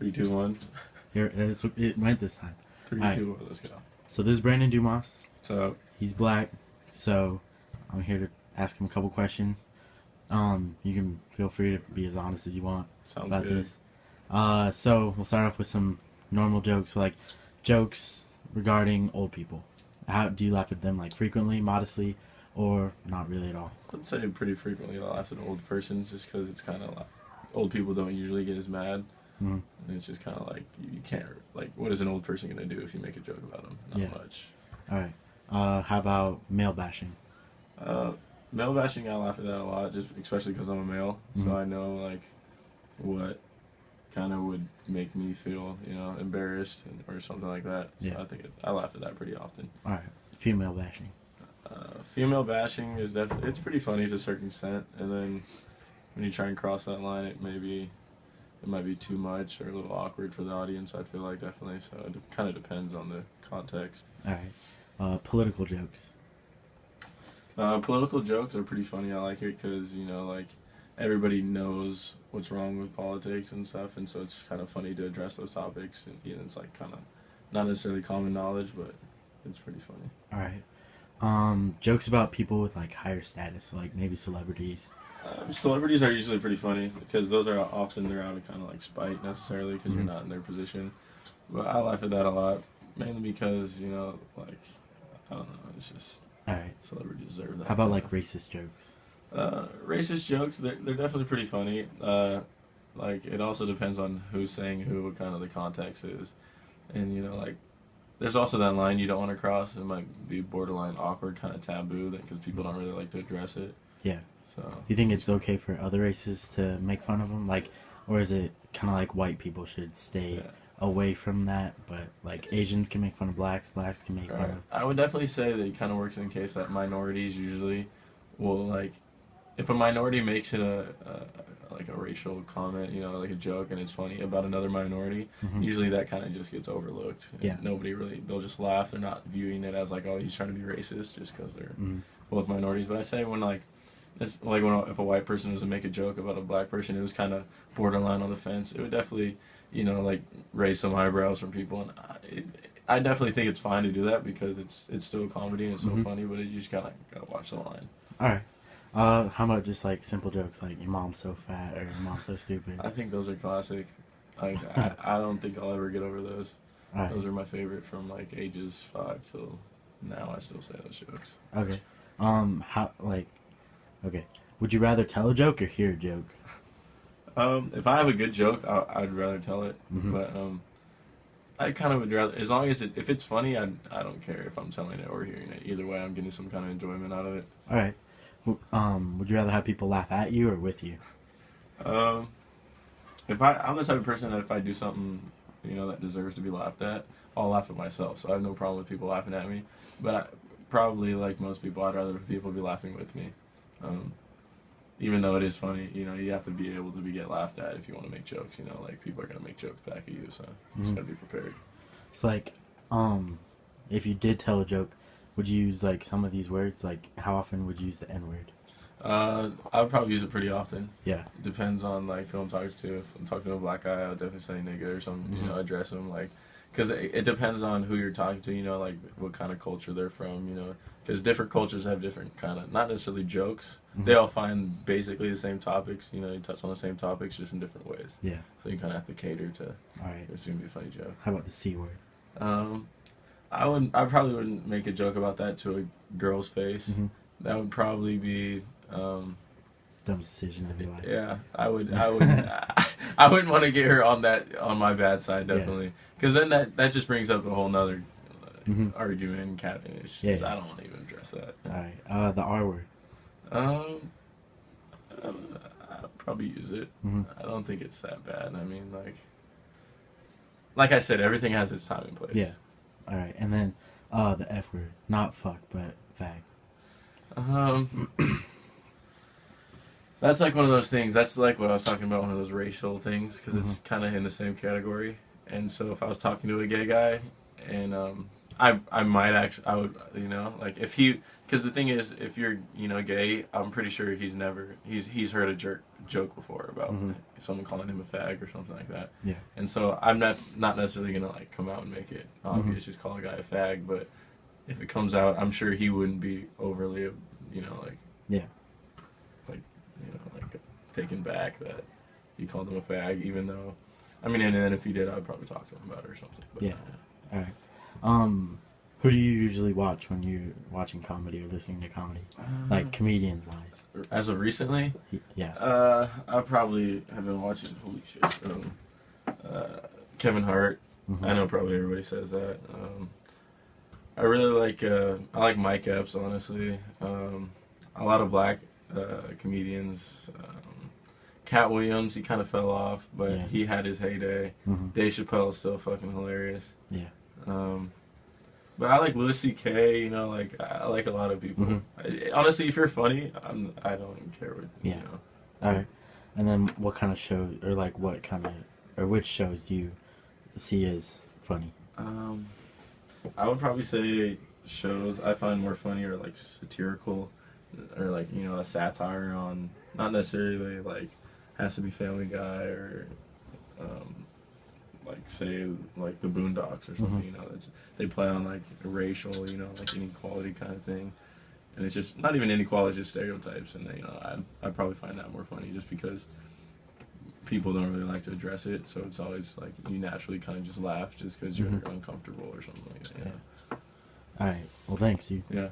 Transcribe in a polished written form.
Three, two, one. Here, it went this time. Three, All right. two, one. Let's go. So this is Brandon Dumas. So He's black, so I'm here to ask him a couple questions. You can feel free to be as honest as you want sounds about good. this. So we'll start off with some normal jokes, like jokes regarding old people. How do you laugh at them, like frequently, modestly, or not really at all? I'd say pretty frequently I laugh at old persons just because it's kind of like old people don't usually get as mad. Mm-hmm. And it's just kind of like you can't like what is an old person gonna do if you make a joke about them? Not Yeah. much. All right. How about male bashing? Male bashing, I laugh at that a lot, just especially because I'm a male, so Mhm. I know like what kind of would make me feel, embarrassed or something like that. So Yeah. I think I laugh at that pretty often. All right. Female bashing. Female bashing is definitely it's pretty funny to a certain extent, and then when you try and cross that line, it might be too much or a little awkward for the audience. I feel like definitely. So it kind of depends on the context. All right. Political jokes. Political jokes are pretty funny. I like it because like everybody knows what's wrong with politics and stuff, and so it's kind of funny to address those topics. And it's like kind of not necessarily common knowledge, but it's pretty funny. All right. Jokes about people with like higher status, so, like maybe celebrities. Celebrities are usually pretty funny because those are often they're out of kind of like spite necessarily because you're Mhm. not in their position. But I laugh at that a lot, mainly because like I don't know, it's just All right. celebrities deserve that. How about like racist jokes? Racist jokes? They're definitely pretty funny. Like it also depends on who's saying who, what kind of the context is, and like there's also that line you don't want to cross. It might be borderline awkward, kind of taboo, because people don't really like to address it. Yeah. So. Do you think it's okay for other races to make fun of them, like, or is it kind of like white people should stay Yeah. away from that, but like Asians can make fun of blacks, blacks can make Right. fun of. I would definitely say that it kind of works in case that minorities usually will like, if a minority makes it like a racial comment, like a joke, and it's funny about another minority, Mhm. usually that kind of just gets overlooked. And Yeah. Nobody really, they'll just laugh. They're not viewing it as like, oh, he's trying to be racist just because they're Mhm. both minorities. But I say when like, it's like when if a white person was to make a joke about a black person, it was kind of borderline on the fence. It would definitely, like raise some eyebrows from people, and I definitely think it's fine to do that because it's still comedy and it's so Mhm. funny, but you just gotta watch the line. All right. How about just like simple jokes like your mom's so fat or your mom's so stupid? I think those are classic. I don't think I'll ever get over those. All right. Those are my favorite from like ages 5 till now. I still say those jokes. Okay. Okay. Would you rather tell a joke or hear a joke? If I have a good joke, I'd rather tell it. Mhm. But I kind of would rather, as long as if it's funny, I don't care if I'm telling it or hearing it. Either way, I'm getting some kind of enjoyment out of it. All right. Would you rather have people laugh at you or with you? I'm the type of person that if I do something, that deserves to be laughed at, I'll laugh at myself. So I have no problem with people laughing at me. But probably like most people, I'd rather people be laughing with me. Even though it is funny, you have to be able to get laughed at if you want to make jokes. Like people are gonna make jokes back at you, so you just Mhm. gotta be prepared. It's like, if you did tell a joke, would you use like some of these words? Like, how often would you use the N word? I would probably use it pretty often. Yeah. Depends on like who I'm talking to. If I'm talking to a black guy, I would definitely say nigga or something. Mhm. Address him like, because it depends on who you're talking to. Like what kind of culture they're from. Because different cultures have different kind of not necessarily jokes. Mhm. They all find basically the same topics. They touch on the same topics just in different ways. Yeah. So you kind of have to cater to. All right. It's gonna be a funny joke. How about the C word? I probably wouldn't make a joke about that to a girl's face. Mhm. That would probably be. Dumbest decision of your life. Yeah, I would. I wouldn't want to get her on my bad side, definitely, because then that just brings up a whole nother Mhm. argument. It's Yeah, just, yeah. I don't want to even address that. All right. The R word. I'll probably use it. Mhm. I don't think it's that bad. I mean, like I said, everything has its time and place. Yeah. All right. And then the F word. Not fuck, but fag. That's like one of those things. That's like what I was talking about, one of those racial things, because it's Mhm. kind of in the same category. And so if I was talking to a gay guy and I might actually, I would, you know, like if he, because the thing is, if you're, you know, gay, I'm pretty sure he's heard a joke before about Mm-hmm. someone calling him a fag or something like that. Yeah. And so I'm not necessarily gonna like come out and make it Mm-hmm. obvious, just call a guy a fag, but if it comes out, I'm sure he wouldn't be overly, you know, Yeah. like, you know, like taken back that he called him a fag, even though, I mean, and then if he did, I'd probably talk to him about it or something. But, Yeah. All right. Who do you usually watch when you're watching comedy or listening to comedy? Like comedians wise. As of recently, Yeah. I probably have been watching. Holy shit, Kevin Hart. Mm-hmm. I know probably everybody says that. I really like I like Mike Epps, honestly. A lot of black comedians. Cat Williams, he kind of fell off, but Yeah. he had his heyday. Mm-hmm. Dave Chappelle is still fucking hilarious. Yeah. But I like Louis C.K. You know, like I like a lot of people. Mm-hmm. Honestly, if you're funny, I don't care what Yeah. you know. All right. And then what kind of shows, or like what kind of, or which shows do you see as funny? I would probably say shows I find more funny are like satirical, or like, you know, a satire on, not necessarily like has to be Family Guy or like say like the Boondocks or something. Mhm. You know, they play on like racial, you know, like inequality kind of thing, and it's just not even inequality, it's just stereotypes, and you know, I probably find that more funny just because people don't really like to address it, so it's always like you naturally kind of just laugh just because you're Mhm. uncomfortable or something like that. Yeah. All right. Well, thanks, you. Yeah.